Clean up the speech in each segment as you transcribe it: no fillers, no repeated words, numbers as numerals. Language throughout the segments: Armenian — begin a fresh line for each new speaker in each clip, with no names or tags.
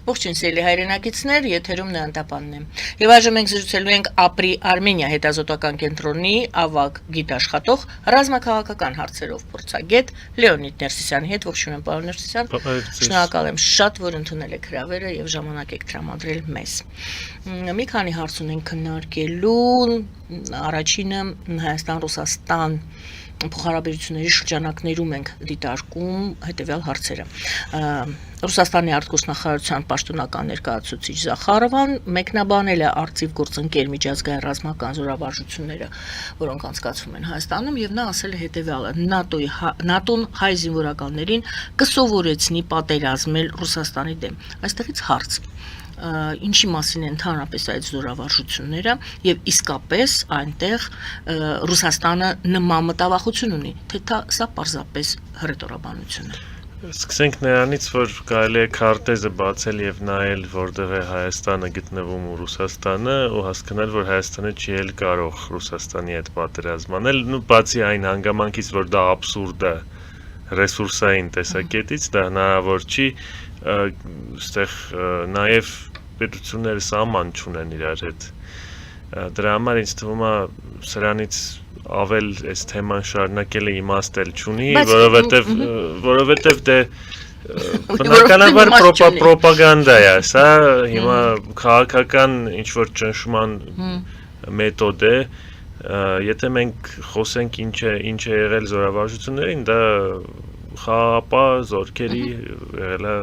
Ողջույն սիրելի հայրենակիցներ, եթերում Նանտապանն է։ Եվ այժմ մենք զրուցելու ենք Ապրի Արմենիա հետազոտական կենտրոնի ավագ գիտաշխատող ռազմաքաղաքական հարցերով փորձագետ Լեոնիդ Ներսիսյանի հետ։ Ողջույն եմ, պարոն Ներսիսյան։ Շնորհակալ եմ շատ, որ ընդունել եք հրավերը եւ ժամանակ եք տրամադրել մեզ։ Մի քանի հարց ունենք քննարկելու։ Առաջինը Հայաստան-Ռուսաստան փոխհարաբերությունների շրջանակներում ենք դիտարկում հետևյալ հարցերը։ Ռուսաստանի արտգործնախարարության պաշտոնական ներկայացուցիչ Զախարովան մեկնաբանել է արծիվ գործընկեր միջազգային ռազմական զորավարժությունները, որոնք անցկացվում են Հայաստանում, եւ նա ասել է հետևյալը. ՆԱՏՕ-ն հայ զինվորականներին կսովորեցնի պատերազմել Ռուսաստանի դեմ։ Այստեղից հարց. Ինչի մասին են ընդհանրապես այդ զորավարժությունները եւ իսկապես այնտեղ Ռուսաստանը նման մտավախություն ունի, թե սա պարզապես հռետորաբանություն է։
Սկսենք նրանից, որ կարելի է քարտեզը բացել եւ նայել, որտեղ է Հայաստանը գտնվում ու Ռուսաստանը, ու հասկանալ, որ Հայաստանը չի էլ կարող Ռուսաստանի հետ պատերազմ անել, բացի այն հանգամանքից, որ դա աբսուրդ է ռեսուրսային տեսակետից, դա հնարավոր չի, այստեղ նաեւ պետությունները սահման չունեն իրար հետ։ Դրա համար ինձ թվում է սրանից ավել այս թեման շարունակելը իմաստ էլ չունի, որովհետև դե բնականաբար պրոպագանդա է, սա հիմա քաղաքական ինչ-որ ճնշման մեթոդ է, եթե մենք խոսենք ինչ է եղել զորավարժություններին, դա խաղապահ զորքերի եղել է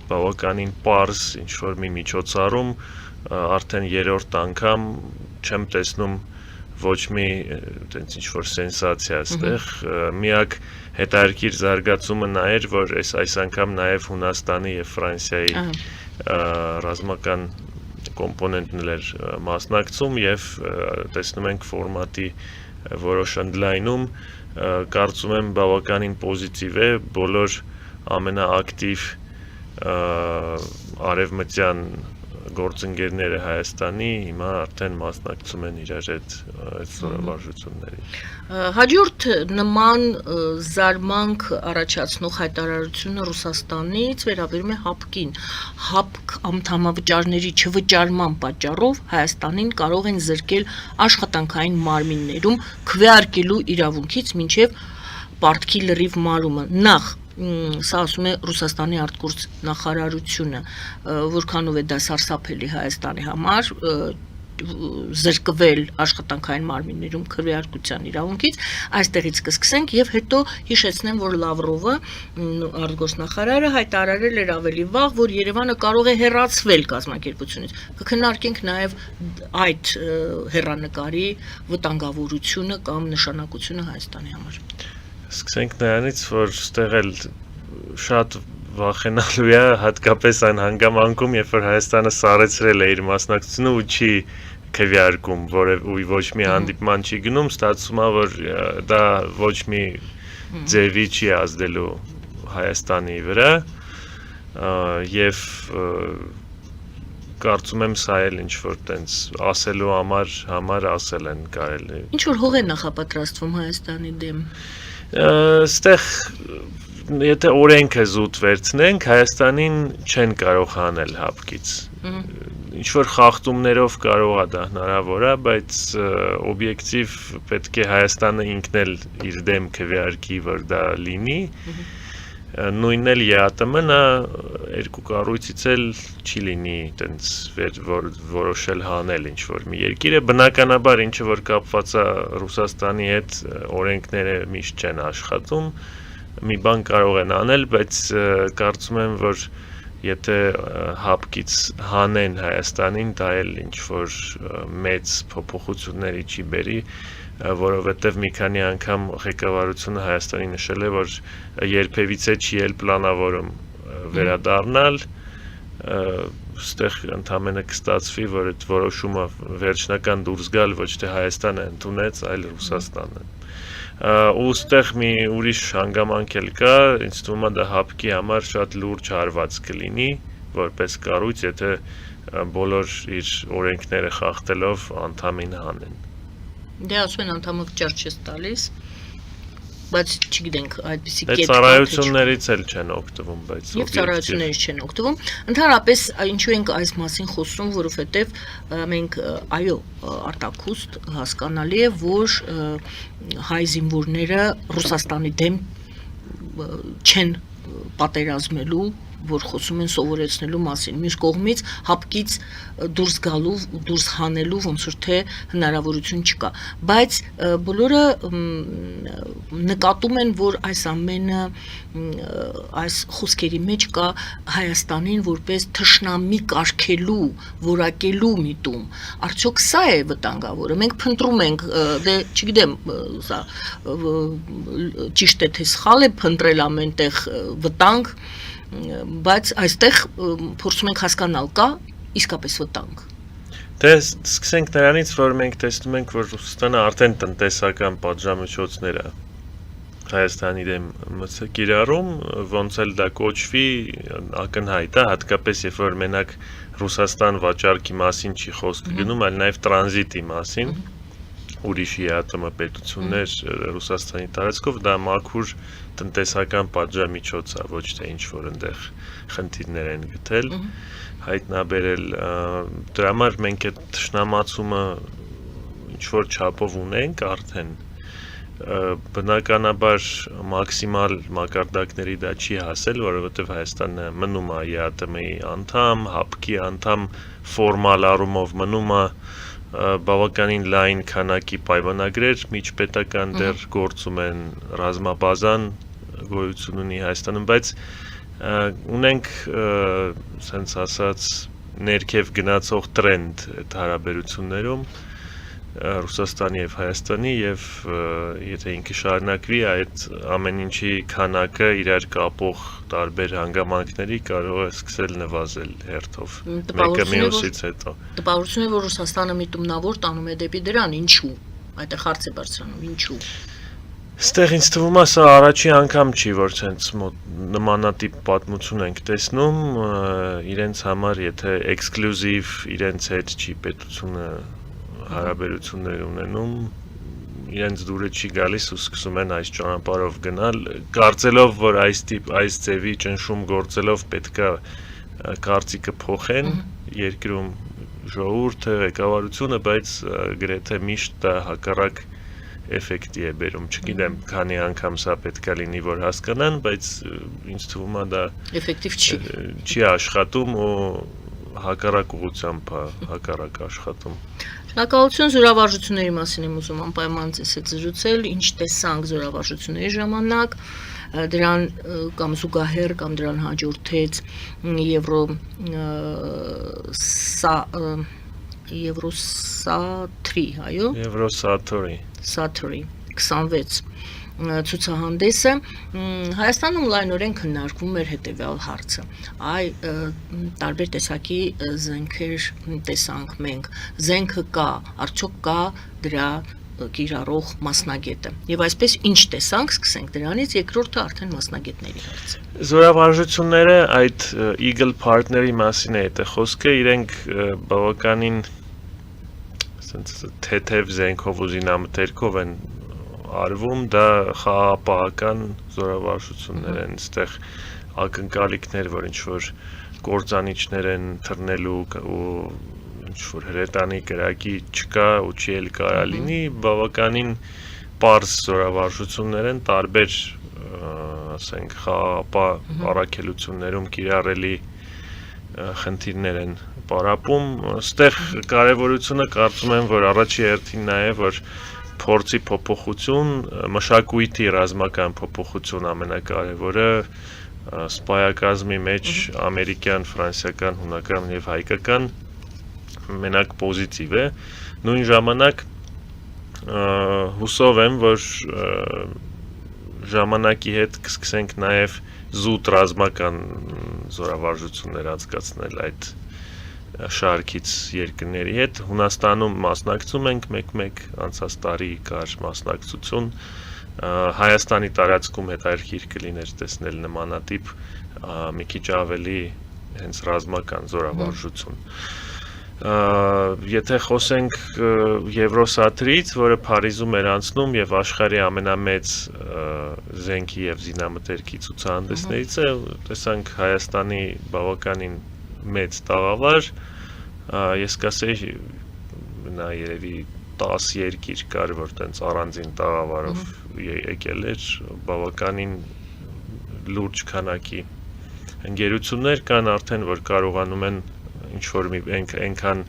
բավականին պարզ ինչ-որ մի միջոցառում, արդեն երրորդ անգամ չեմ տեսնում ոչ մի տենց ինչ-որ սենսացիա այստեղ, միակ հետաքրքիր զարգացումը նա էր, որ այս անգամ նաև Հունաստանի եւ Ֆրանսիայի ռազմական կոմպոնենտն էր մասնակցում եւ տեսնում ենք ֆորմատի որոշ ընդլայնում, կարծում եմ բավականին պոզիտիվ է, բոլոր ամենաակտիվ արևմտյան գործընկերները Հայաստանի հիմա արդեն մասնակցում են իրար այդ զորավարժությունների։
Հաջորդ նման զարմանք առաջացնող հայտարարությունը Ռուսաստանից վերաբերում է ՀԱՊԿ-ին։ ՀԱՊԿ անդամավճարների չվճարման պատճառով Հայաստանին կարող են զրկել աշխատանքային մարմիններում քվեարկելու իրավունքից մինչև պարտքի լրիվ մարումը։ Նախ սա ասում է Ռուսաստանի արտգործ նախարարությունը, որքանով է դա սարսափելի Հայաստանի համար զրկվել աշխատանքային մարմիններում քվեարկության իրավունքից, այստեղից կսկսենք եւ հետո հիշեցնեմ, որ Լավրովը արտգործնախարարը հայտարարել էր ավելի վաղ, որ Երևանը կարող է հեռացվել կազմակերպությունից։ Կքննարկենք նաեւ այդ հեռանկարի վտանգավորությունը կամ նշանակությունը Հայաստանի համար։
Սկսենք նրանից, որ ստեղ էլ շատ վախենալու է, հատկապես այն հանգամանքում, երբ որ Հայաստանը սառեցրել է իր մասնակցությունը ու չի քվեարկում, ոչ մի հանդիպման չի գնում, ստացվում է, որ դա ոչ մի ձևի չի ազդելու Հայաստանի վրա, եւ կարծում եմ սա էլ ինչ-որ տենց ասելու համար ասել են կարելի։
Ինչ-որ հող է նախապատրաստվում Հայաստանի դեմ։
Ստեղ եթե օրենքը զուտ վերցնենք, Հայաստանին չեն կարող հանել ՀԱՊԿ-ից։ Ինչ-որ խախտումներով կարող է դա հնարավոր է, բայց օբյեկտիվ պետք է Հայաստանը ինքն էլ իր դեմ քվեարկի, որ դա լինի։ Նույնն էլ ԵԱՏՄ-ն երկու կառույցից էլ չի լինի տենց որոշել հանել ինչ-որ մի երկիրը, բնականաբար ինչը որ կապված է Ռուսաստանի հետ օրենքները միշտ չեն աշխատում, մի բան կարող են անել, բայց կարծում եմ, որ եթե ՀԱՊԿ-ից հանեն Հայաստանին, դա էլ ինչ-որ մեծ փոփոխությունների չի բերի, որովհետև մի քանի անգամ ղեկավարությունը Հայաստանի նշել է, որ երբևիցե չի էլ պլանավորում վերադառնալ, ստեղ ընդամենը կստացվի, որ այդ որոշումը վերջնական դուրս գալ ոչ թե Հայաստանը ընդունեց, այլ Ռուսաստանը։ Ու ստեղ մի ուրիշ հանգամանք էլ կա, ինձ թվում է դա ՀԱՊԿ-ի համար շատ լուրջ հարված կլինի, որպես կառույց, եթե բոլոր իր օրենքները խախտելով անդամին հանեն։
Դե ասում են անդամը վճար չես տալիս։ բայց չգիտենք այդպիսի
կետ ծառայություններից էլ չեն օգտվում, բայց
եւ ծառայություններից չեն օգտվում։ Ընդհանրապես ինչու ենք այս մասին խոսում, որովհետեւ մենք այո, արտաքուստ հասկանալի է, որ հայ զինվորները Ռուսաստանի դեմ չեն պատերազմելու, որ խոսում են սովորեցնելու մասին։ Մյուս կողմից հապկից դուրս գալու, դուրս հանելու ոնց որ թե հնարավորություն չկա, բայց բոլորը նկատում են, որ այս ամենը այս խոսքերի մեջ կա Հայաստանին որպես թշնամի կարգելու, որակելու միտում։ Արդյոք սա է վտանգավորը։ Մենք փնտրում ենք, դե չգիտեմ, սա ճիշտ է թե սխալ է փնտրել ամենտեղ վտանգ, բայց այստեղ փորձում ենք հասկանալ կա իսկապես վտանգ։
Դե սկսենք նրանից, որ մենք տեսնում ենք, որ Ռուսաստանը արդեն տնտեսական պատժամիջոցներ է Հայաստանի դեմ կիրառում, ոնց էլ դա կոչվի, ակնհայտ է, հատկապես երբ որ մենակ Ռուսաստան վաճառքի մասին չի խոսքը գնում, այլ նաև տրանզիտի մասին, ուրիշ ԵԱՏՄ պետություններ Ռուսաստանի տարածքով, դա մաքուր տնտեսական պատժամիջոց է, ոչ թե ինչ որ այնտեղ խնդիրներ են գտել, հայտնաբերել, դրա համար մենք այդ թշնամացումը ինչ որ չափով ունենք արդեն, բնականաբար մաքսիմալ մակարդակների դա չի հասել, որովհետև Հայաստանը մնում է ԵԱՏՄ-ի անդամ, ՀԱՊԿ-ի անդամ, ֆորմալ առումով մնում է բավականին լայն քանակի պայմանագրեր միջպետական դեռ գործում են, ռազմաբազան գոյություն ունի Հայաստանում, բայց ունենք սենց ասած ներքև գնացող տրենդ այդ հարաբերություններում Ռուսաստանի եւ Հայաստանի եւ եթե ինքը շարունակվի այդ ամեն ինչի քանակը իրար կապող տարբեր հանգամանքների կարող է սկսել նվազել հերթով մեկը մյուսից հետո
տպավորություն է որ Ռուսաստանը միտումնավոր տանում է դեպի դրան ինչու այդտեղ հարց է բարձրանում ինչու
Ստեղ ինձ թվում է սա առաջի անգամ չի որ ցենց նմանատիպ պատմություն ենք տեսնում իրենց համար եթե էքսկլյուզիվ իրենց հետ չի պետությունը հարաբերություններ ունենում իրենց դուրը չի գալիս ու սկսում են այս ճանապարհով գնալ կարծելով որ այս ձևի ճնշում գործելով պետքա կարծիքը փոխեն երկրում ժողովուրդը ղեկավարությունը բայց գրեթե միշտ դա հակառակ էֆեկտի է բերում չգիտեմ քանի անգամ սա պետքա լինի որ հասկանան բայց ինձ թվում է դա
էֆեկտիվ
չի աշխատում ու հակառակ ուղղությամբ հակառակ աշխատում
Շնորհակալություն զորավարժությունների մասին եմ ուզում անպայման ձեզ հետ զրուցել, ինչ տեսանք զորավարժությունների ժամանակ, դրան կամ զուգահեռ կամ դրան հաջորդեց Եվրոսաթրի, այո? Եվրոսաթրի 26 ցուցահանդեսը Հայաստանում լայնորեն քննարկվում էր հետևյալ հարցը տարբեր տեսակի զենքեր տեսանք մենք զենքը կա արդյոք կա դրա կիրառող մասնագետը եւ այսպես ինչ տեսանք սկսենք դրանից երկրորդը արդեն մասնագետների հարցը
Զորավարժությունները այդ Eagle Partner-ի մասին է դա խոսքը իրենք բավականին ասենց թեթև զենքով ու զինամթերքով են արվում դա խաղապահական զորավարժություններ են այստեղ ակնկալիքներ որ ինչ որ կործանիչներ են թռնելու ու ինչ որ հրետանի կրակի չկա ու չի էլ կարա լինի բավականին պարզ զորավարժություններ են տարբեր ասենք խաղապահ առաքելություններում կիրառելի խնդիրներ են պարապում այստեղ կարևորությունը կարծում եմ որ առաջի հերթին նա է որ փորձի փոփոխություն, մշակույթի ռազմական փոփոխություն ամենակարևորը սպայակազմի մեջ ամերիկյան, ֆրանսիական, հունական եւ հայկական մենակ պոզիտիվ է նույն ժամանակ հուսով եմ որ ժամանակի հետ կսկսենք նաեւ զուտ ռազմական զորավարժություններ անցկացնել այդ շարքից երկրների հետ Հունաստանում մասնակցում ենք մեկ-մեկ անցած տարի կար մասնակցություն Հայաստանի տարածքում հետաքրքիր կլիներ տեսնել նմանատիպ մի քիչ ավելի հենց ռազմական զորավարժություն Եթե խոսենք Եվրոսաթրից, որը Փարիզում էր անցնում եւ աշխարհի ամենամեծ զենքի եւ զինամթերքի ցուցահանդեսներից է, տեսանք Հայաստանի բավականին մեծ տաղավար, ես կասեի նա երևի 10 երկիր կար, որ տենց առանձին տաղավարով եկել էր, բավականին լուրջ քանակի ընկերություններ կան արդեն, որ կարողանում են ինչ-որ մի այնքան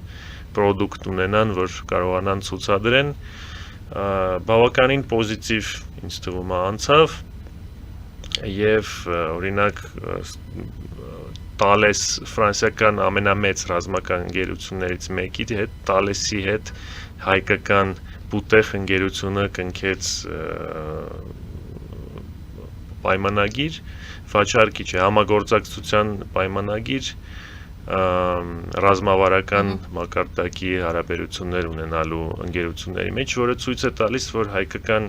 պրոդուկտ ունենան, որ կարողանան ցուցադրեն, բավականին պոզիտիվ ինձ թվում է անցավ եւ օրինակ Thales ֆրանսիական ամենամեծ ռազմական ընկերություններից մեկի հետ Thales-ի հետ հայկական բուտեղ ընկերությունը կնքեց պայմանագիր, վաճառքի չէ, համագործակցության պայմանագիր ռազմավարական մակարդակի հարաբերություններ ունենալու ընկերությունների մեջ, որը ցույց է տալիս, որ հայկական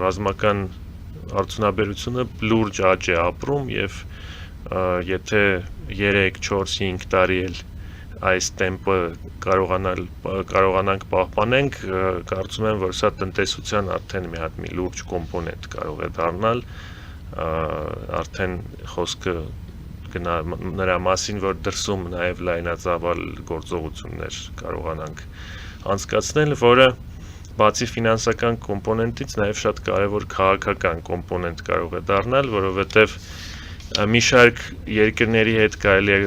ռազմական արդյունաբերությունը լուրջ աճ է ապրում եւ եթե 3, 4, 5 տարի էլ այս տեմպը կարողանանք պահպանենք, կարծում եմ, որ սա տնտեսության արդեն մի հատ մի լուրջ կոմպոնենտ կարող է դառնալ, արդեն խոսքը գնա նրա մասին, որ դրսում նաև լայնածավալ գործողություններ կարողանանք անցկացնել, որը բացի ֆինանսական կոմպոնենտից նաև շատ կարևոր քաղաքական կոմպոնենտ կարող է դառնալ, որովհետև մի շարք երկրների հետ կարելի է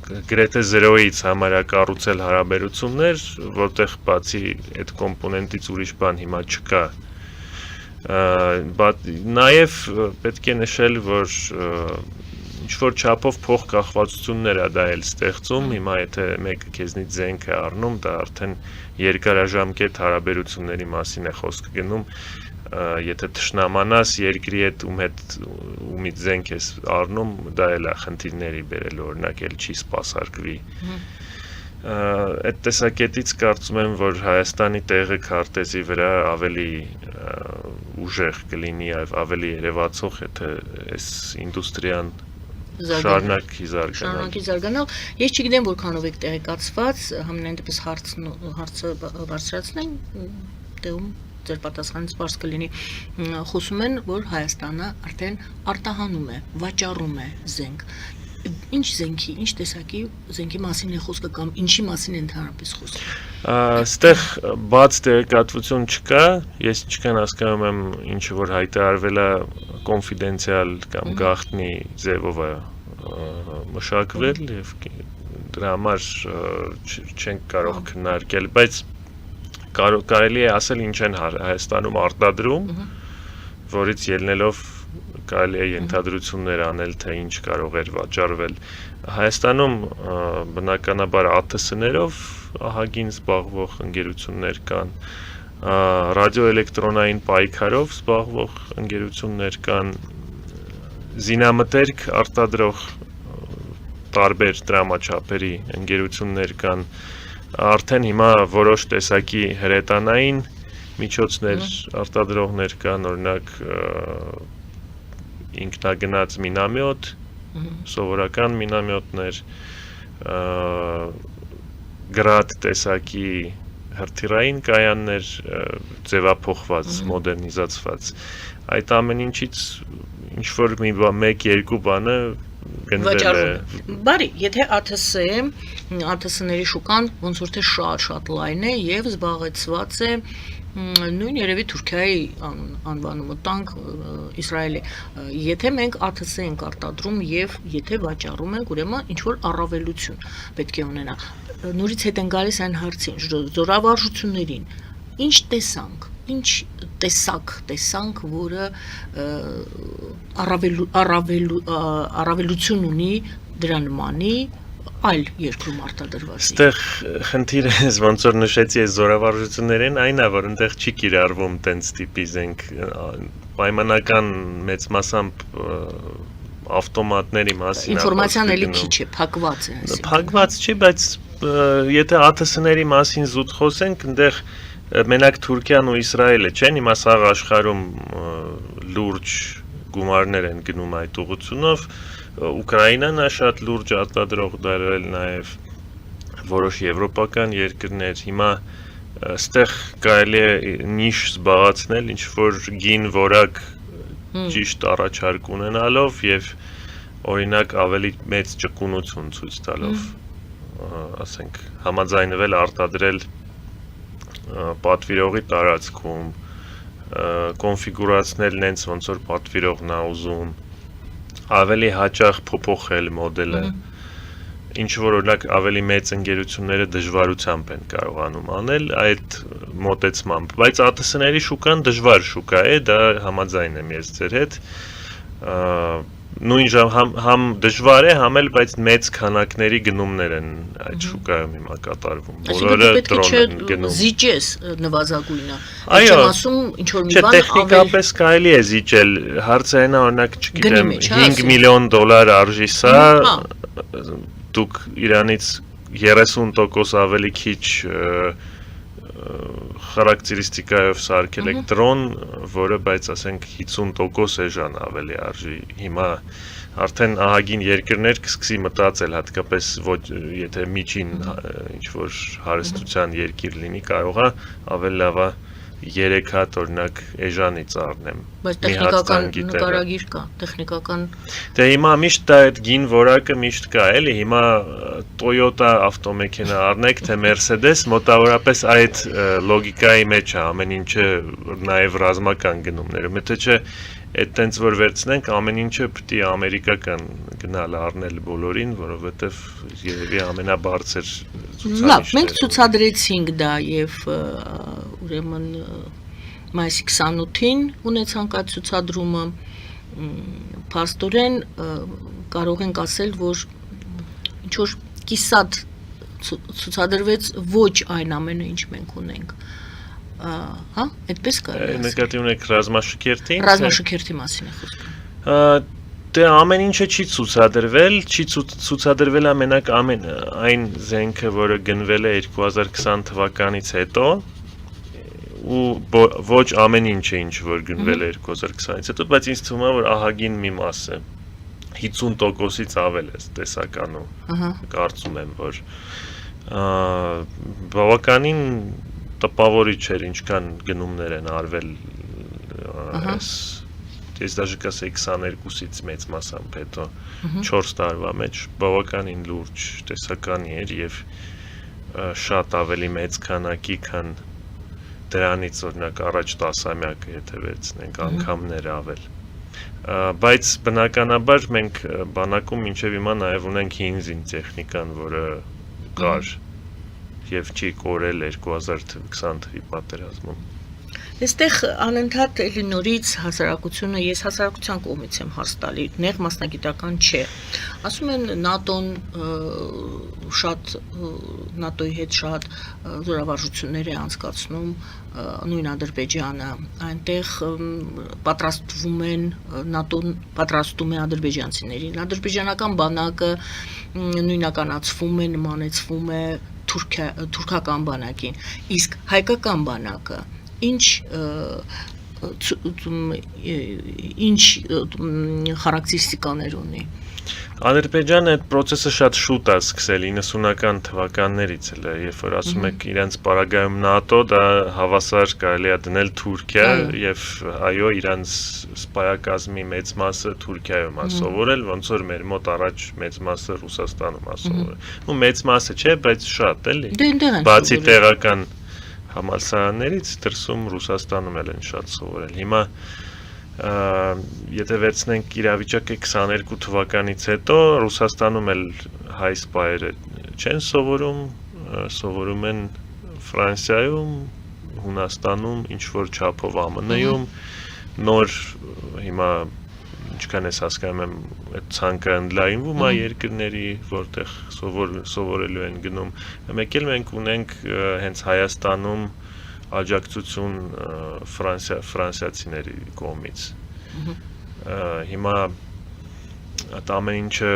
գրեթե զրոյից համարյա կառուցել հարաբերություններ, որտեղ բացի այդ կոմպոնենտից ուրիշ բան հիմա չկա։ Նաև պետք է նշել, որ ինչ-որ չափով փոխկախվածություններ է դա էլ ստեղծում, հիմա եթե մեկը քեզնից զենք է առնում, դա արդեն երկարաժամկետ հարաբերությունների մասին է խոսքը գնում, եթե թշնամանաս երկրի հետ ումից զենք ես առնում, դա էլ է խնդիրների բերել, օրինակ էլ չի սպասարկվի։ Այդ տեսակետից կարծում եմ, որ Հայաստանի տեղը քարտեզի վրա ավելի ուժեղ կլինի, ավելի երևացող, եթե այս ինդուստրիան շարունակի զարգանալ։
Ես չգիտեմ որքանով եք տեղեկացված, համենայն դեպս հարցը բարձրացնենք, տեղում ձեր պատասխանից բարձ կլինի, խոսում են, որ Հայաստանը արդեն արտահանում է, վաճառում է զենք։ Ինչ զենքի, ինչ տեսակի զենքի մասին է խոսքը կամ ինչի մասին է ընդհանրապես խոսքը։
Այստեղ բաց տեղեկատվություն չկա, ես ինչքան հասկանում եմ, ինչը որ հայտարարվել է կոնֆիդենցիալ կամ գաղտնի ձևով է մշակվել եւ դրա համար չենք կարող քննարկել, բայց կարելի է ասել ինչ են Հայաստանում արտադրում, որից ելնելով կարելի է ենթադրություններ անել, թե ինչ կարող էր վաճառվել։ Հայաստանում բնականաբար ԱԹՍ-ներով ահագին զբաղվող ընկերություններ կան, ռադիոէլեկտրոնային պայքարով զբաղվող ընկերություններ կան, զինամթերք արտադրող տարբեր դրամաչափերի ընկերություններ կան, արդեն հիմա որոշ տեսակի հրետանային միջոցներ արտադրողներ կան, օրինակ ինքնագնաց մինամյոտ, սովորական մինամյոտներ, գրադ տեսակի հրթիռային կայաններ, ձևափոխված, մոդեռնիզացված։ Այդ ամեն ինչից ինչ-որ մեկ-երկու բանը գնվել է։
Բարի, եթե ԱԹՍ-ների շուկան ոնց որ թե շատ լայն է եւ զբաղեցված է նույն երևի Թուրքիայի անվանումը տանք Իսրայելի, եթե մենք ԱԹՍ ենք արտադրում եւ եթե վաճառում ենք, ուրեմն ինչ որ առավելություն պետք է ունենա։ Նորից հետ են գալիս այն հարցին, զորավարժություններին, ինչ տեսանք, որը առավելություն ունի դրա նմանի այլ երկրում արտադրված։
Այստեղ խնդիրը ոնց որ նշեցի այս զորավարժություններին, այն է, որ այնտեղ չի կիրառվում տենց տիպի զենք, պայմանական մեծ մասամբ ավտոմատների մասին
ինֆորմացիան էլի քիչ է, փակված է։
Փակված չի, բայց եթե ԱԹՍ-ների մասին զուտ խոսենք, այնտեղ մենակ Թուրքիան ու Իսրայելը չեն, հիմա սաղ աշխարհում լուրջ գումարներ են գնում այդ ուղղությունով, Ուկրաինան է շատ լուրջ արտադրող դարել նաև որոշ եվրոպական երկրներ, հիմա Այստեղ կարելի է նիշ զբաղեցնել, ինչ որ գին որակ ճիշտ առաջարկ ունենալով եւ օրինակ ավելի մեծ ճկունություն ցույց տալով, ասենք համաձայնվել արտադրել պատվիրողի տարածքում, կոնֆիգուրացնել նենց ոնց որ պատվիրողն է ուզում, ավելի հաճախ փոփոխել մոդելը, ինչ որ օրինակ ավելի մեծ ընկերությունները դժվարությամբ են կարողանում անել այդ մոտեցմամբ, բայց ԱՏՍ-ների շուկան դժվար շուկա է, դա համաձայն եմ ես ձեր հետ, նույն ժամ համ դժվար է, համ էլ բայց մեծ քանակների գնումներ են այդ շուկայում հիմա կատարվում, բոլորը դրոն են գնում։
Զիջես նվազագույնը։
Այո,
Չեմ ասում ինչ որ մի բան
տեխնիկապես կարելի է զիջել, հարցը այն է, օրինակ, չգիտեմ, $5 միլիոն արժի սա, դուք իրանից 30% ավելի քիչ խարակտերիստիկայով սարքել եք դրոն, որը բայց ասենք 50% էժան ավելի արժի։ Հիմա արդեն ահագին երկրներ կսկսի մտածել, հատկապես եթե միջին ինչ որ հարստության երկիր լինի, կարող է ավելի լավ է 3 հատ օրինակ էժանից առնեմ։
Բայց տեխնիկական նկարագիր կա, տեխնիկական
Դե հիմա միշտ դա այդ գին որակը միշտ կա, էլի, հիմա Toyota ավտոմեքենա առնեք, թե Mercedes, մոտավորապես այդ լոգիկայի մեջ է ամեն ինչը նաև ռազմական գնումները, եթե չէ այդ տենց որ վերցնենք, ամեն ինչը պետք է ամերիկական գնալ առնել բոլորին, որովհետև երևի ամենաբարձր ցուցանիշն է։
Լավ, մենք ցուցադրեցինք դա եւ ուրեմն մայիսի 28-ին ունեցանք այդ ցուցադրումը, փաստորեն կարող ենք ասել, որ ինչ որ կիսատ ցուցադրվեց ոչ այն ամենը, ինչ մենք ունենք։ Հա, այդպես կարելի է։
Նկատի ունեք ռազմաշքերթին։
Ռազմաշքերթի մասին է խոսքը։
Դե ամեն ինչը չի ցուցադրվել, չի ցուցադրվել է մենակ այն զենքը, որը գնվել է 2020 թվականից հետո, ու ոչ ամեն ինչը ինչ որ գնվել է 2020-ից հետո, բայց ինձ թվում է, որ ահագին մի մասը 50%-ից ավել է տեսականում։ Կարծում եմ, որ բավականին տպավորիչ էր ինչքան գնումներ են արվել ես դաժե կասեի 22-ից մեծ մասամբ հետո 4 տարվա մեջ բավականին լուրջ տեսականի էր եւ շատ ավելի մեծ քանակի, քան դրանից օրինակ առաջ 10-ամյակը եթե վերցնենք անգամներ ավել բայց բնականաբար մենք բանակում մինչև հիմա նաեւ ունենք հինզին տեխնիկան, որը կար եւ չի կորել 2020 թվականի պատերազմում։
Այստեղ անընդհատ էլի նորից հասարակությունը, ես հասարակության կողմից եմ հարց տալի, նեղ մասնագիտական չէ։ Ասում են ՆԱՏՕ-ն շատ ՆԱՏՕ-ի հետ շատ զորավարժություններ է անցկացնում, նույն Ադրբեջանը, այնտեղ պատրաստվում են ՆԱՏՕ-ն պատրաստում է ադրբեջանցիներին, ադրբեջանական բանակը նույնականացվում է, նմանեցվում է թուրքական բանակին, իսկ հայկական բանակը ինչ խարակտերիստիկաներ ունի։
Ադրբեջանը այդ process-ը շատ շուտ է սկսել 90-ական թվականներից էլ, երբ որ ասում եք իրենց պարագայում ՆԱՏՕ, դա հավասար կարելի է դնել Թուրքիա եւ այո, իրենց սպայակազմի մեծ մասը Թուրքիայում է սովորել, ոնց որ մեր մոտ առաջ մեծ մասը Ռուսաստանում է սովորել։ Ու մեծ մասը չէ, բայց շատ էլի։ Բացի տեղական համալսարաններից դրսում Ռուսաստանում էլ են շատ սովորել։ Հիմա եթե վերցնենք իրավիճակը 22 թվականից հետո Ռուսաստանում էլ հայ սպայերը չեն սովորում, սովորում են Ֆրանսիայում, Հունաստանում, ինչ որ չափով ԱՄՆ-ում, նոր հիմա ինչքան ես հասկանում եմ այդ ցանկը ընդլայնվում է երկրների, որտեղ սովորելու են գնում։ Մեկ էլ մենք ունենք հենց Հայաստանում աջակցություն ֆրանսիացիների կողմից։ Հիմա այդ ամեն ինչը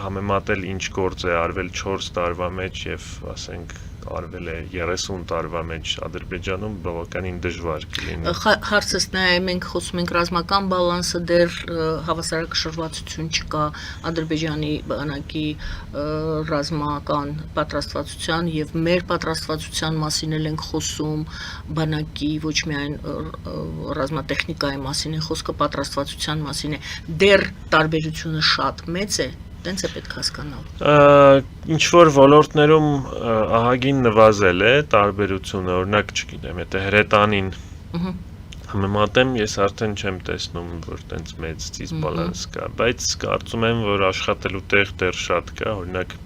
համեմատել ինչ գործ է արվել 4 տարվա մեջ եւ ասենք արվել է 30 տարվա մեջ Ադրբեջանում բավականին դժվար կլինի։
Հարցս նա է, մենք խոսում ենք ռազմական բալանսը, դեռ հավասարակշռվածություն չկա Ադրբեջանի բանակի ռազմական պատրաստվածության եւ մեր պատրաստվածության մասին էլ ենք խոսում, բանակի ոչ միայն ռազմատեխնիկայի մասին է խոսքը, պատրաստվածության մասին է, դեռ տարբերությունը շատ մեծ է, տենց է պետք հասկանալ։
Ինչ որ ոլորտներում ահագին նվազել է տարբերությունը, օրինակ չգիտեմ, եթե հրետանին համեմատեմ, ես արդեն չեմ տեսնում, որ տենց մեծ դիսբալանս կա, բայց կարծում եմ, որ աշխատելու տեղ դեռ շատ կա, օրինակ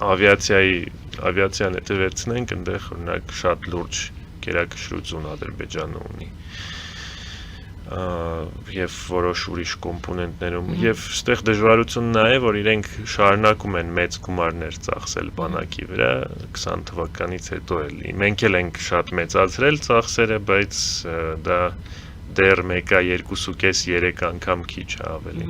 ավիացիան եթե վերցնենք, այնտեղ օրինակ շատ լուրջ գերակշռություն Ադրբեջանը ունի եւ որոշ ուրիշ կոմպոնենտներում եւ այստեղ դժվարությունն նա է, որ իրենք շարունակում են մեծ գումարներ ծախսել բանակի վրա 20 թվականից հետո էլի։ Մենք էլ ենք շատ մեծացրել ծախսերը, բայց դա դեռ 1-2.5-3 անգամ քիչ է ավելի։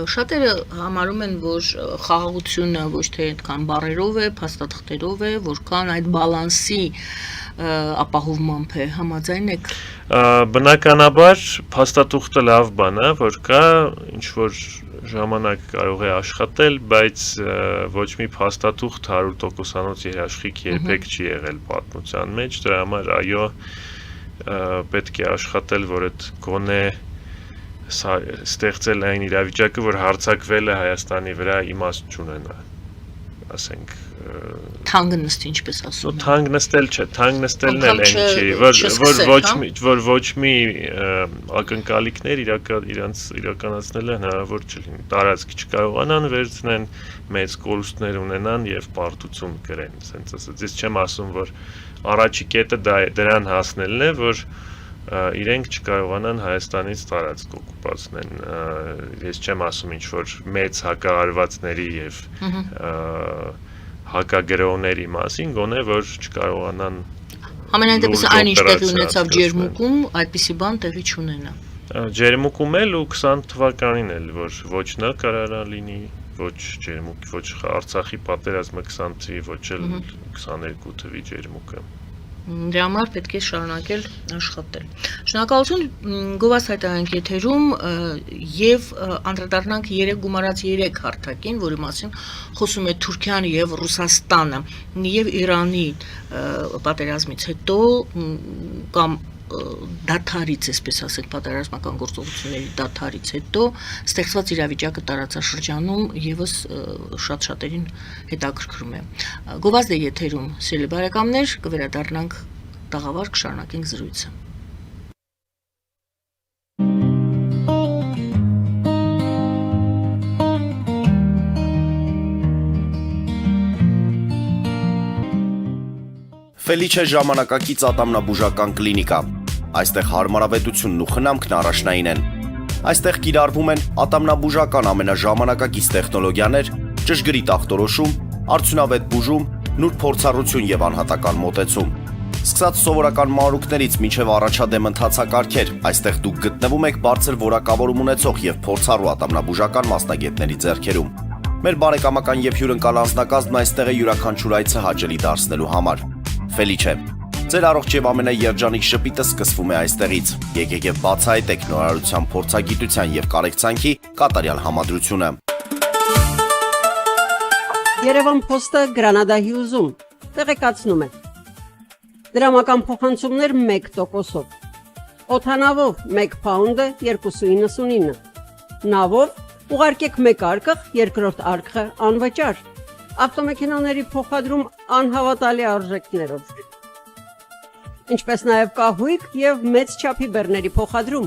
Շատերը համարում են, որ խաղաղությունը ոչ թե այդքան բառերով է, փաստաթղթերով է, որքան այդ բալանսի ապահովմամբ է, համաձայն եք։
Բնականաբար փաստաթուղթը լավ բան է, որ կա ինչ-որ ժամանակ կարող է աշխատել, բայց ոչ մի փաստաթուղթ 100%-անոց երաշխիք երբեք չի եղել պատմության մեջ, դրա համար այո, պետք է աշխատել, որ այդ գոնե ստեղծել այն իրավիճակը, որ հարձակվելը Հայաստանի վրա իմաստ չունենա, ասենք
թանկ նստի, ինչպես ասում են։
Թանկ նստել չէ, թանկ նստելն էլ այն չի, որ ոչ մի ակնկալիքներ իրականացնելը հնարավոր չլինի, տարածք չկարողանան վերցնեն, մեծ կորուստներ ունենան եւ պարտություն կրեն, ասենց ասած, ես չեմ ասում, որ առաջի կետը դրան հասնելն է, որ իրենք չկարողանան Հայաստանից տարածք օկուպացնեն, ես չեմ ասում ինչ-որ մեծ հակահարվածների և հակագրողների մասին, գոնե որ չկարողանան
Համենայն դեպս այն ինչ տեղի ունեցավ Ջերմուկում, այդպիսի բան տեղի չունենա։
Ջերմուկում էլ ու 20 թվականին էլ, որ ոչ նա կարարա լինի, ոչ Ջերմուկ, ոչ Արցախի պատերազմը 20 թվի, ոչ էլ 22 թվի Ջերմուկը։
Դրա համար պետք է շարունակել աշխատել։ Շնորհակալություն, գովաս հայտարարենք եթերում եւ անդրադառնանք 3 գումարած 3 հարթակին, որի մասին խոսում է Թուրքիան եւ Ռուսաստանը եւ Իրանի պատերազմից հետո կամ դաթարից, այսպես ասենք, պատերազմական գործողությունների դաթարից հետո ստեղծված իրավիճակը տարածաշրջանում եւս շատ շատերին հետաքրքրում է։ Գովազդ է եթերում, սիրելի բարեկամներ, կվերադառնանք տաղավար, կշարունակենք զրույցը։
Ֆելիչե ժամանակակից ատամնաբուժական կլինիկա։ Այստեղ հարմարավետությունն ու խնամքն առաջնային են։ Այստեղ կիրառվում են ատամնաբուժական ամենաժամանակակից տեխնոլոգիաներ, ճշգրիտ ախտորոշում, արդյունավետ բուժում, նուրբ փորձառություն եւ անհատական մոտեցում։ Սկսած սովորական մանրուքներից մինչև առաջադեմ ընթացակարգեր, այստեղ դուք գտնվում եք բարձր որակավորում ունեցող եւ փորձառու ատամնաբուժական մասնագետների ձեռքերում։ Մեր բարեկամական եւ հյուրընկալ անձնակազմն այստեղ է յուրաքանչյուր այցը հաճելի դարձնելու համար։ Ֆելիչե, ձեր առողջ եւ ամենաերջանիկ շպիտը սկսվում է այստեղից։ Եկեք եւ բացահայտեք նորարարության, փորձագիտության եւ կարեկցանքի կատարյալ համադրությունը։
Երևան Փոստը Գրանադա Հյուզում տեղեկացնում է։ Դրամական փոխանցումներ 1%-ով։ Օդանավով 1 փաունդը 2.99։ Նավով ուղարկեք 1 արկղ, երկրորդ արկղը անվճար։ Ավտոմեքենաների փոխադրում անհավատալի արժեքներով։ Ինչպես նաև կահույք եւ մեծ չափի բեռների փոխադրում։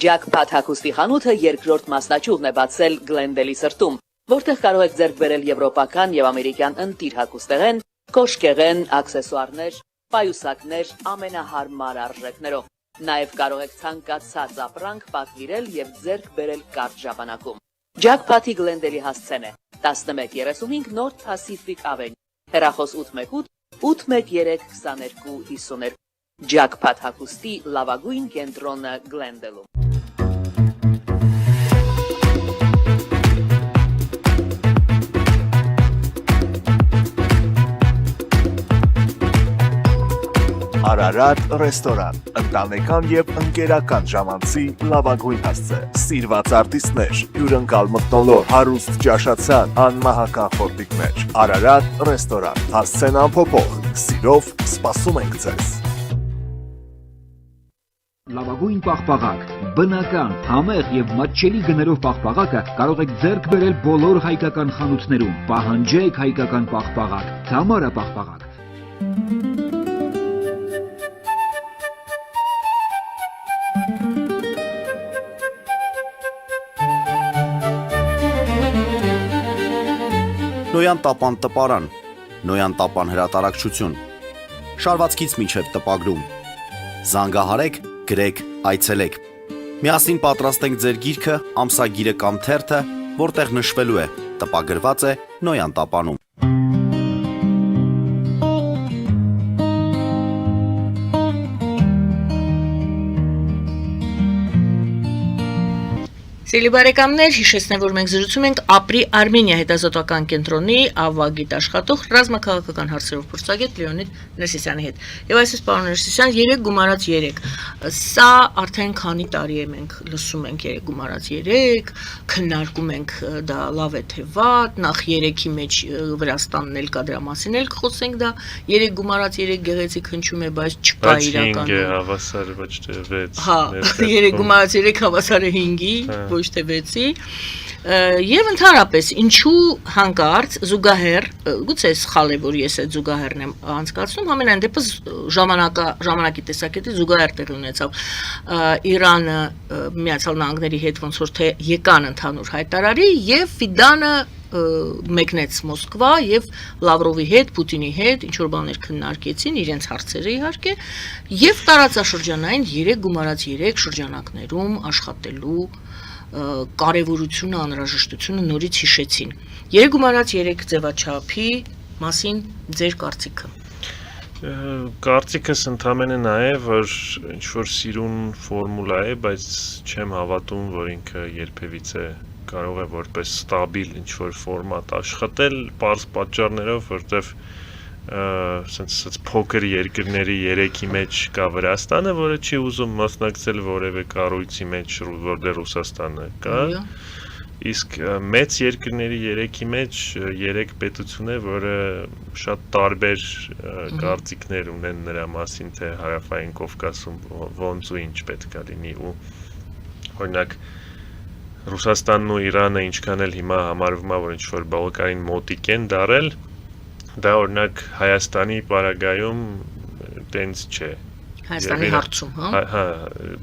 Jackpot հագուստի խանութը երկրորդ մասնաճյուղն է բացել Գլենդելի սրտում, որտեղ կարող եք ձեռք բերել եվրոպական եւ ամերիկյան ընտիր հագուստեղեն, կոշկեղեն, աքսեսուարներ, պայուսակներ ամենահարմար արժեքներով։ Նաև կարող եք ցանկացած ապրանք պատվիրել եւ ձեռք բերել կարճ ժամանակում։ Jackpot-ի Գլենդելի հասցեն է 1135 North Pacific Avenue, հեռախոս 818 813 2252։ Jackpot հագուստի լավագույն կենտրոնը Գլենդելում։
Արարատ ռեստորան, ընտանեկան եւ ընկերական ժամանցի լավագույն հասցե, սիրված արտիստներ, հյուրընկալ մթնոլորտ, հարուստ ճաշացան, անմահական խորտիկներ, Արարատ ռեստորան, հասցեն ամփոփող, սիրով սպասում ենք ձեզ։
Լավագույն պաղպաղակ, բնական, համեղ եւ մատչելի գներով պաղպաղակը կարող եք ձեռք բերել բոլոր հայկական խանութներում։ Պահանջեք հայկական պաղպաղակ, Թամարա պաղպաղակ։
Նոյան տապան տպարան, Նոյան տապան հրատարակչություն, շարվածքից մինչև տպագրում, զանգահարեք, գրեք, այցելեք, միասին պատրաստենք ձեր գիրքը, ամսագիրը կամ թերթը, որտեղ նշվելու է, տպագրված է Նոյան տապանում։
Սիրելի բարեկամներ, հիշեցնեմ, որ մենք զրուցում ենք Ապրի Արմենիա հետազոտական կենտրոնի ավագիտ աշխատող ռազմաքաղաքական հարցերով փորձագետ Լեոնիդ Ներսիսյանի հետ։ Եվ այսպես պարոն Ներսիսյան, 3 գումարած 3։ Սա արդեն քանի տարի է մենք լսում ենք 3 գումարած 3, քննարկում ենք դա լավ է թե վատ, նախ 3-ի մեջ Վրաստանն էլ կա դրա մասին էլ խոսենք դա 3 գումարած 3 գեղեցիկ հնչում է, բայց չկա իրականում։
5 է հավասար ոչ թե 6։
Հա, 3 գումարած 3 հավասար է 5-ի, ոչ թե 6-ի, եւ ընդհանրապես ինչու հանկարծ զուգահեռ, գուցե սխալ է որ ես այդ զուգահեռն եմ անցկացնում, համենայն դեպս ժամանակի տեսակետից զուգահեռ տեղի ունեցավ Իրանը Միացյալ Նահանգների հետ ոնց որ թե եկան ընդհանուր հայտարարի եւ Ֆիդանը մեկնեց Մոսկվա եւ Լավրովի հետ, Պուտինի հետ ինչ որ բաներ քննարկեցին, իրենց հարցերը իհարկե, եւ տարածաշրջանային 3 գումարած 3 շրջանակներում աշխատելու կարևորությունը, անհրաժեշտությունը նորից հիշեցին։ 3 գումարած 3 ձևաչափի մասին ձեր կարծիքը։
Կարծիքս ընդամենը նա է, որ ինչ որ սիրուն ֆորմուլա է, բայց չեմ հավատում, որ ինքը երբևիցե կարող է որպես ստաբիլ ինչ որ ֆորմատ աշխատել, պարզ պատճառներով, որտեվ սենց փոքր երկրների 3-ի մեջ կա Վրաստանը, որը չի ուզում մասնակցել որևէ կառույցի մեջ, որտեղ Ռուսաստանը կա, իսկ մեծ երկրների 3-ի մեջ 3 պետություն է, որը շատ տարբեր կարծիքներ ունեն նրա մասին, թե Հարավային Կովկասում ոնց ու ինչ պետք է լինի ու օրինակ Ռուսաստանն ու Իրանը ինչքան էլ հիմա համարվում է, որ ինչ որ բավականին մոտիկ են դարել, դա օրինակ Հայաստանի պարագայում տենց չէ։
Հայաստանի հարցում, հա։
Հա,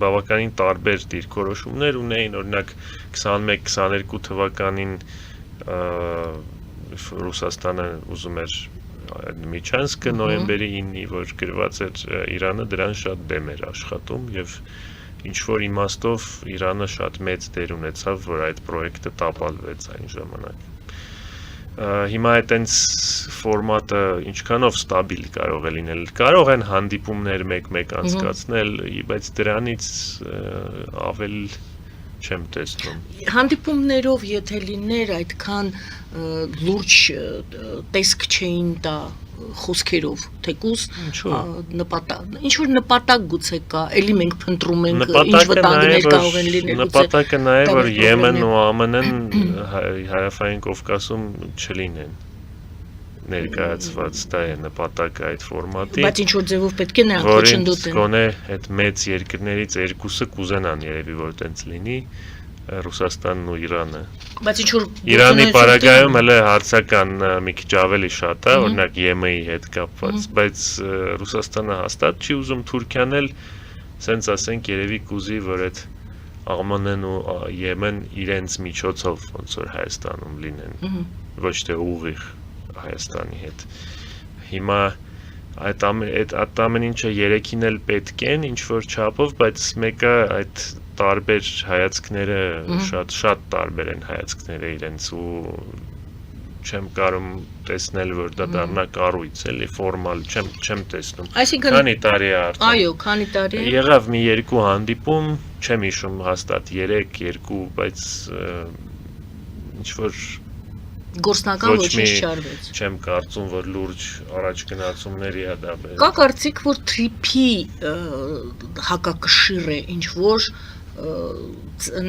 բավականին տարբեր դիրքորոշումներ ունեին, օրինակ 21-22 թվականին Ռուսաստանը ուզում էր Միչանսկը նոյեմբերի 9-ի, որ գրված էր Իրանը դրան շատ դեմ էր աշխատում եւ ինչ որ իմաստով Իրանը շատ մեծ դեր ունեցավ, որ այդ պրոյեկտը տապալվեց այն ժամանակ։ Հիմա այտենց ֆորմատը ինչքանով ստաբիլ կարող է լինել, կարող են հանդիպումներ մեկ-մեկ անցկացնել, բայց դրանից ավել չեմ տեսնում։
Հանդիպումներով եթե լիներ այդքան լուրջ տեսք չէին տա խոսքերով, թեկուզ ինչ որ նպատակ գուցե կա, էլի մենք փնտրում ենք ինչ վտանգներ կարող են լինել։
Նպատակը նա է, որ Եմեն ու ԱՄՆ-ն Հարավային Կովկասում չլինեն ներկայացված, դա է նպատակը այդ ֆորմատի։
Բայց ինչ որ ձևով պետք է նրանք խոչընդոտեն։
Գոնե այդ մեծ երկրներից երկուսը կուզենան երևի որ տենց լինի, Ռուսաստանն ու Իրանը։
Բայց ինչ որ
Իրանի պարագայում հələ հարցական մի քիչ ավելի շատ է, օրինակ ԵՄ-ի հետ կապված, բայց Ռուսաստանը հաստատ չի ուզում Թուրքիան էլ, սենց ասենք երևի կուզի, որ այդ ԱՄՆ-ն ու ԵՄ-ն իրենց միջոցով ոնց որ Հայաստանում լինեն, ոչ թե ուղիղ Հայաստանի հետ։ Հիմա այդ ամեն ինչը երեքին էլ պետք են ինչ որ չափով, բայց մեկը այդ տարբեր հայացքները շատ տարբեր են հայացքները իրենց ու չեմ կարող տեսնել որ դա դառնա կառույց էլի ֆորմալ չեմ տեսնում քանի տարի է արդեն
այո քանի տարի
եղավ մի երկու հանդիպում չեմ հիշում հաստատ 3-2 բայց ինչ որ
Գործնական
Ոչ
ոչինչ
մի
չարվեց։
չեմ կարծում, որ լուրջ առաջգնացումների է դա բերել։
Կա կարծիք, որ թրիփի հակակշիռ է, ինչ որ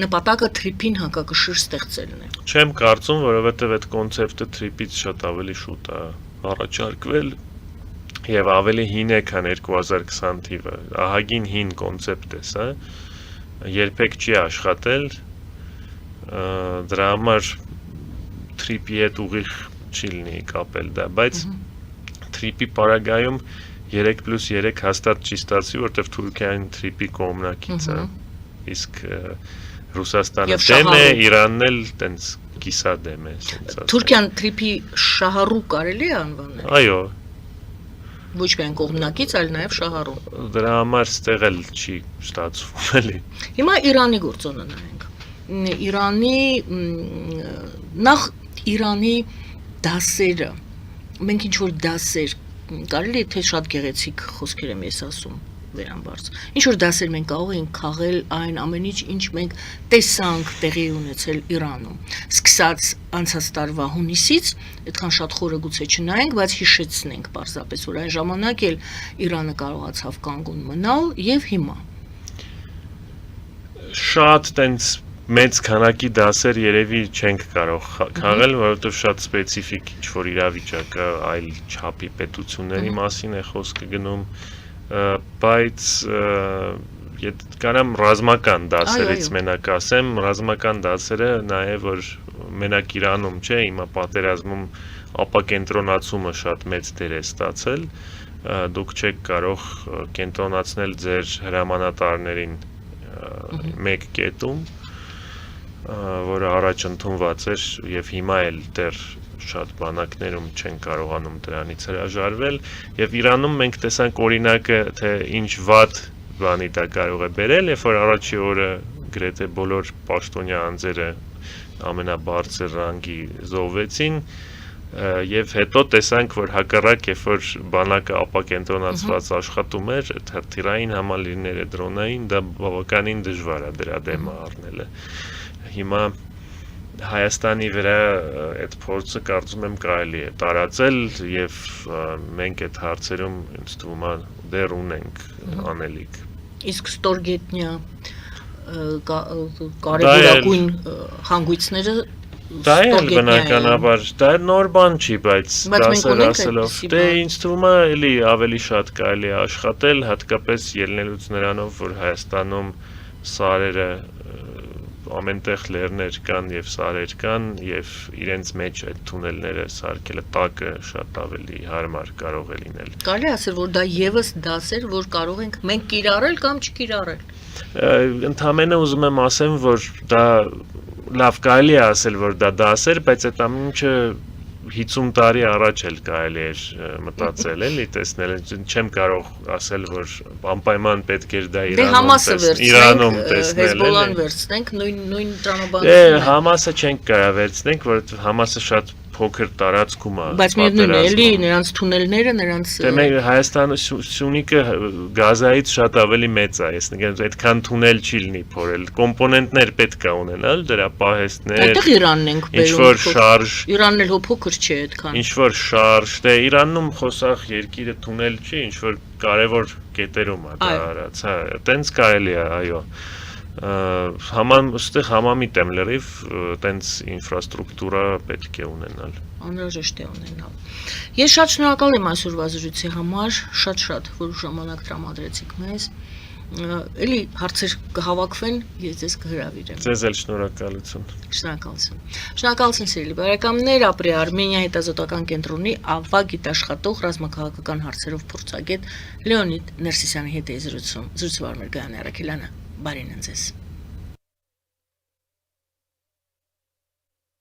նպատակը թրիփին հակակշիռ ստեղծելն է։
Չեմ կարծում, որովհետև այդ կոնցեպտը թրիփից շատ ավելի շուտ է առաջարկվել եւ ավելի հին է, քան 2020 թիվը։ Ահագին հին կոնցեպտ է սա։ Երբեք չի աշխատել։ Դրա համար թրիփի հետ ուղիղ չի լինի կապել դա, բայց թրիփի պարագայում 3+3 հաստատ չի ստացվի, որտեվ Թուրքիան թրիփի կողմնակից է, իսկ Ռուսաստանը
Եվ
դեմ է,
շահառու։
Իրանն էլ տենց կիսադեմ է, ասենք ասած։
Թուրքիան թրիփի շահառու կարելի է անվանել։
Այո,
Ոչ միայն կողմնակից, այլ նաև շահառու։
դրա համար ստեղ էլ չի ստացվում էլի։
Հիմա Իրանի գործոնը նայենք։ Իրանի նախ Իրանի դասերը, մենք ինչ որ դասեր, կարելի է թե շատ գեղեցիկ խոսքեր եմ ես ասում վերամբարձ։ Ինչ որ դասեր մենք կարող ենք քաղել այն ամենից, ինչ մենք տեսանք տեղի ունեցել Իրանում։ Սկսած անցած տարվա հունիսից, այդքան շատ խորը գուցե չնայենք, բայց հիշեցնենք պարզապես, որ այն ժամանակ էլ Իրանը կարողացավ կանգուն մնալ եւ հիմա։
Շատ տենց մեծ քանակի դասեր երևի չենք կարող քաղել, որովհետև շատ սպეციფიկ ինչ-որ իրավիճակ է, այլ չափի պետությունների մասին է խոսքը գնում, բայց կարամ ռազմական դասերից մենակ ասեմ, ռազմական դասերը նաև որ մենակ Իրանում չէ, հիմա պատերազմում ապակենտրոնացումը շատ մեծ դեր է ստացել, դուք չեք կարող կենտրոնացնել ձեր հրամանատարներին մեկ կետում, որը առաջ ընդունված էր եւ հիմա էլ դեռ շատ բանակներում չեն կարողանում դրանից հրաժարվել եւ Իրանում մենք տեսանք օրինակը թե ինչ վատ բանի դա կարող է բերել, երբ որ առաջի օրը գրեթե բոլոր պաշտոնյա անձերը ամենաբարձր ռանգի զոհվեցին եւ հետո տեսանք որ հակառակ երբ որ բանակը ապակենտրոնացված աշխատում էր, թիրային համալիրները դրոնային դա բավականին դժվար է դրա դեմը առնելը։ Հիմա Հայաստանի վրա այդ փորձը կարծում եմ կարելի է տարածել եւ մենք այդ հարցերում ինձ թվում է դեռ ունենք անելիք։
Իսկ ստորգետնյա կարևորագույն հանգույցները
դա էլ բնականաբար դա նոր բան չի, բայց դասեր ասելով դե ինձ թվում է էլի ավելի շատ կարելի է աշխատել, հատկապես ելնելուց նրանով, որ Հայաստանում սարերը ամենտեղ լեռներ կան եւ սարեր կան եւ իրենց մեջ այդ թունելները սարքելը տակը շատ ավելի հարմար կարող է լինել։
Կարելի ասել, որ դա եւս դաս էր, որ կարող ենք մենք կիրառել կամ չկիրառել։
Ընդհանրապես ուզում եմ ասեմ, որ դա լավ կարելի է ասել, որ դա դաս էր, բայց այդ ամենը 50 տարի առաջ էլ կարելի էր մտածել, էլի տեսնել, չեմ կարող ասել, որ անպայման պետք էր դա Իրանում տեսնել,
Հեզբոլլան վերցնենք, նույն տրամաբանությունը։
Դե Համասը չենք կարող վերցնենք, որ Համասը շատ փոքր տարածքում է։
Բայց միևնույն է, էլի նրանց թունելները, նրանց
Դե մենք Հայաստանը Սյունիքը Գազայից շատ ավելի մեծ է, ես նկատում այդքան թունել չի լինի փորել։ Կոմպոնենտներ պետք է ունենալ, դրա պահեստներ։
Այդտեղ Իրանն ենք բերում։
Ինչ-որ շարժ։
Իրանն էլ փոքր չէ այդքան։
Ինչ-որ շարժ, դե Իրանում խոսախ երկիրը թունել չի, ինչ-որ կարևոր կետերում է դա արած, հա, տենց կարելի է, այո։ Ստեղ համամիտ եմ լրիվ, տենց ինֆրաստրուկտուրա պետք է ունենալ։
Անհրաժեշտ է ունենալ։ Ես շատ շնորհակալ եմ այսօրվա զրույցի համար, շատ, որ ժամանակ տրամադրեցիք մեզ։ Էլի հարցեր կհավաքվեն, ես ձեզ կհրավիրեմ։
Ձեզ էլ շնորհակալություն։
Շնորհակալություն։ Շնորհակալություն սիրելի բարեկամներ, ապրի Արմենիա հետազոտական կենտրոնի ավագ գիտաշխատող ռազմաքաղաքական հարցերով փորձագետ Լեոնիդ Ներսիսյանի հետ է զրուցում։ Զրուցվար մեր Գայանե Արաքելյանը։ Բարին ընձեզ։